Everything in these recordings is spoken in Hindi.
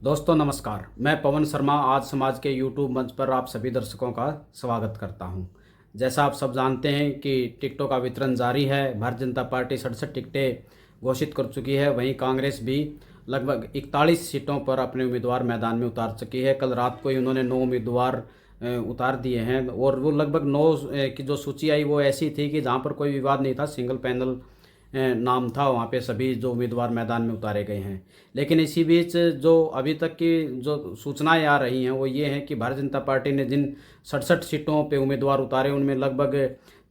दोस्तों नमस्कार, मैं पवन शर्मा आज समाज के यूट्यूब मंच पर आप सभी दर्शकों का स्वागत करता हूं। जैसा आप सब जानते हैं कि टिकटों का वितरण जारी है। भारतीय जनता पार्टी 67 टिकटें घोषित कर चुकी है। वहीं कांग्रेस भी लगभग 41 सीटों पर अपने उम्मीदवार मैदान में उतार चुकी है। कल रात को ही उन्होंने 9 उम्मीदवार उतार दिए हैं और वो लगभग 9 की जो सूची आई वो ऐसी थी कि जहां पर कोई विवाद नहीं था, सिंगल पैनल नाम था, वहाँ पे सभी जो उम्मीदवार मैदान में उतारे गए हैं। लेकिन इसी बीच जो अभी तक की जो सूचनाएं आ रही हैं वो ये हैं कि भारतीय जनता पार्टी ने जिन 67 सीटों पे उम्मीदवार उतारे उनमें लगभग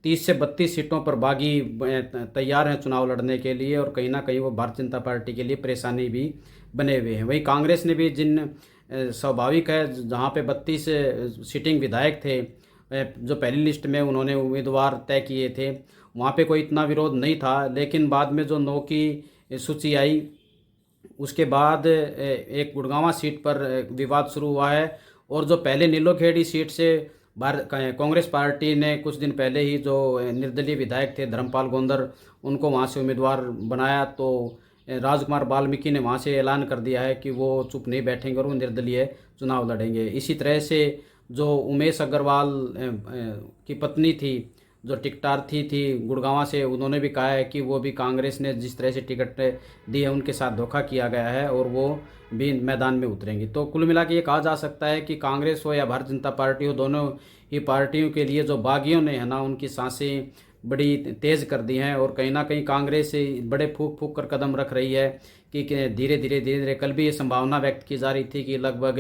30 से 32 सीटों पर बागी तैयार हैं चुनाव लड़ने के लिए और कहीं ना कहीं वो भारतीय जनता पार्टी के लिए परेशानी भी बने हुए हैं। वहीं कांग्रेस ने भी जिन स्वाभाविक है जहाँ पे 32 सिटिंग विधायक थे, जो पहली लिस्ट में उन्होंने उम्मीदवार तय किए थे, वहाँ पे कोई इतना विरोध नहीं था। लेकिन बाद में जो 9 की सूची आई उसके बाद एक गुड़गांवा सीट पर विवाद शुरू हुआ है और जो पहले नीलोखेड़ी सीट से कांग्रेस पार्टी ने कुछ दिन पहले ही जो निर्दलीय विधायक थे धर्मपाल गोंदर, उनको वहाँ से उम्मीदवार बनाया, तो राजकुमार वाल्मीकि ने वहाँ से ऐलान कर दिया है कि वो चुप नहीं बैठेंगे और वो निर्दलीय चुनाव लड़ेंगे। इसी तरह से जो उमेश अग्रवाल की पत्नी थी जो टिकटार्थी थी गुड़गांवा से, उन्होंने भी कहा है कि वो भी कांग्रेस ने जिस तरह से टिकट दी है उनके साथ धोखा किया गया है और वो भी मैदान में उतरेंगी। तो कुल मिला के ये कहा जा सकता है कि कांग्रेस हो या भारतीय जनता पार्टी हो, दोनों ही पार्टियों के लिए जो बागियों ने है ना उनकी सांसें बड़ी तेज़ कर दी हैं और कहीं ना कहीं कांग्रेस बड़े फूक फूक कर कदम रख रही है कि धीरे धीरे कल भी ये संभावना व्यक्त की जा रही थी कि लगभग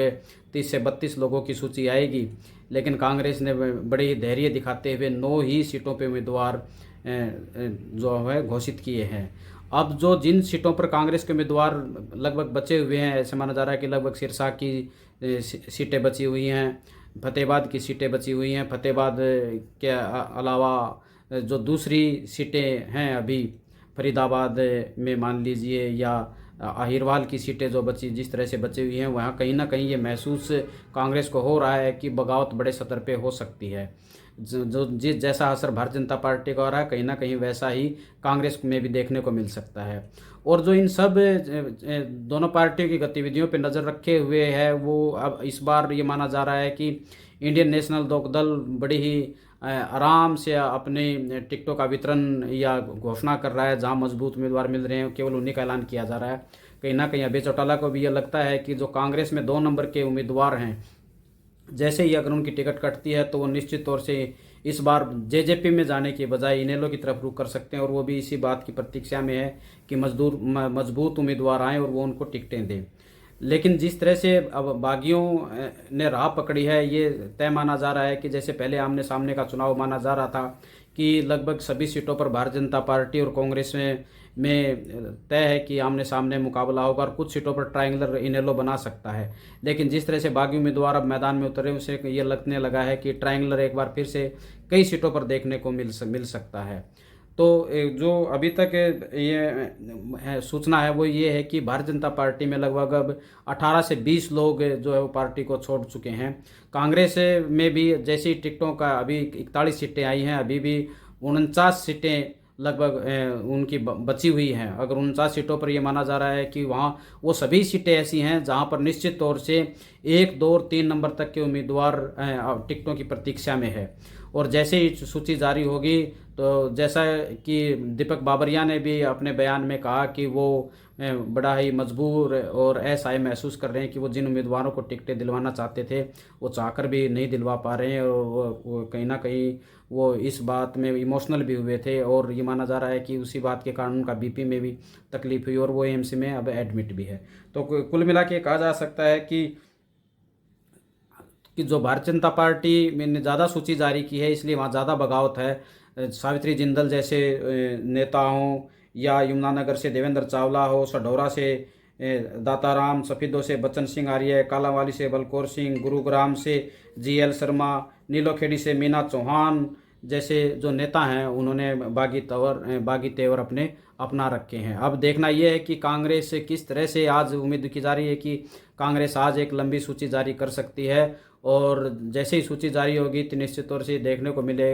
30 से 32 लोगों की सूची आएगी। लेकिन कांग्रेस ने बड़े धैर्य दिखाते हुए 9 ही सीटों पे उम्मीदवार जो है घोषित किए हैं। अब जो जिन सीटों पर कांग्रेस के उम्मीदवार लगभग बचे हुए हैं, ऐसे माना जा रहा है कि लगभग सिरसा की सीटें बची हुई हैं, फतेहाबाद की सीटें बची हुई हैं। फतेहाबाद के अलावा जो दूसरी सीटें हैं अभी फरीदाबाद में मान लीजिए या अहिरवाल की सीटें जो बची जिस तरह से बची हुई हैं, वहाँ कहीं ना कहीं ये महसूस कांग्रेस को हो रहा है कि बगावत बड़े स्तर पे हो सकती है। जो जिस जैसा असर भारतीय जनता पार्टी का हो रहा है कहीं ना कहीं वैसा ही कांग्रेस में भी देखने को मिल सकता है। और जो इन सब दोनों पार्टियों की गतिविधियों पर नज़र रखे हुए है वो अब इस बार ये माना जा रहा है कि इंडियन नेशनल लोकदल बड़ी ही आराम से अपने टिकटों का वितरण या घोषणा कर रहा है। जहां मजबूत उम्मीदवार मिल रहे हैं केवल उन्हीं का ऐलान किया जा रहा है। कहीं ना कहीं अभय चौटाला को भी यह लगता है कि जो कांग्रेस में 2 नंबर के उम्मीदवार हैं, जैसे ही अगर उनकी टिकट कटती है तो वो निश्चित तौर से इस बार जेजेपी में जाने के बजाय इनेलो की तरफ रुख कर सकते हैं और वो भी इसी बात की प्रतीक्षा में है कि मजबूत उम्मीदवार आएँ और वो उनको टिकटें दें। लेकिन जिस तरह से अब बागियों ने राह पकड़ी है ये तय माना जा रहा है कि जैसे पहले आमने सामने का चुनाव माना जा रहा था कि लगभग सभी सीटों पर भारतीय जनता पार्टी और कांग्रेस में तय है कि आमने सामने मुकाबला होगा और कुछ सीटों पर ट्रायंगुलर इनेलो बना सकता है। लेकिन जिस तरह से बागी उम्मीदवार अब मैदान में उतरे उसे ये लगने लगा है कि ट्रायंगुलर एक बार फिर से कई सीटों पर देखने को मिल सकता है। तो जो अभी तक ये सूचना है वो ये है कि भारतीय जनता पार्टी में लगभग अब 18 से 20 लोग जो है वो पार्टी को छोड़ चुके हैं। कांग्रेस में भी जैसी टिकटों का अभी 41 सीटें आई हैं, अभी भी 49 सीटें लगभग उनकी बची हुई हैं। अगर 49 सीटों पर ये माना जा रहा है कि वहाँ वो सभी सीटें ऐसी हैं जहाँ पर निश्चित तौर से 1, 2 और 3 नंबर तक के उम्मीदवार टिकटों की प्रतीक्षा में है। और जैसे ही सूची जारी होगी तो जैसा कि दीपक बाबरिया ने भी अपने बयान में कहा कि वो बड़ा ही मजबूर और असहाय महसूस कर रहे हैं कि वो जिन उम्मीदवारों को टिकटें दिलवाना चाहते थे वो चाहकर भी नहीं दिलवा पा रहे हैं और वो कहीं ना कहीं वो इस बात में इमोशनल भी हुए थे और ये माना जा रहा है कि उसी बात के कारण उनका बीपी में भी तकलीफ हुई और वो एएमसी में अब एडमिट भी है। तो कुल मिला के कहा जा सकता है कि जो भारतीय जनता पार्टी ने ज़्यादा सूची जारी की है इसलिए वहाँ ज़्यादा बगावत है। सावित्री जिंदल जैसे नेता हों या यमुनानगर से देवेंद्र चावला हो, सढौरा से दाताराम, सफीदों से बच्चन सिंह आर्य, कालांवाली से बलकौर सिंह, गुरुग्राम से जीएल शर्मा, नीलोखेड़ी से मीना चौहान, जैसे जो नेता हैं उन्होंने बागी तेवर अपने अपना रखे हैं। अब देखना यह है कि कांग्रेस किस तरह से, आज उम्मीद की जा रही है कि कांग्रेस आज एक लंबी सूची जारी कर सकती है, और जैसे ही सूची जारी होगी तो निश्चित तौर से देखने को मिले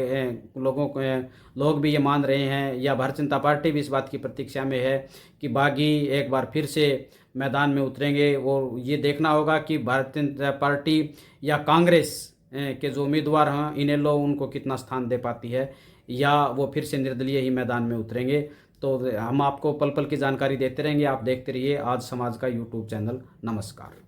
लोग भी ये मान रहे हैं, या भारतीय जनता पार्टी भी इस बात की प्रतीक्षा में है कि बागी एक बार फिर से मैदान में उतरेंगे। और ये देखना होगा कि भारतीय जनता पार्टी या कांग्रेस के जो उम्मीदवार हैं इन्हें लोग उनको कितना स्थान दे पाती है, या वो फिर से निर्दलीय ही मैदान में उतरेंगे। तो हम आपको पल पल की जानकारी देते रहेंगे। आप देखते रहिए आज समाज का यूट्यूब चैनल। नमस्कार।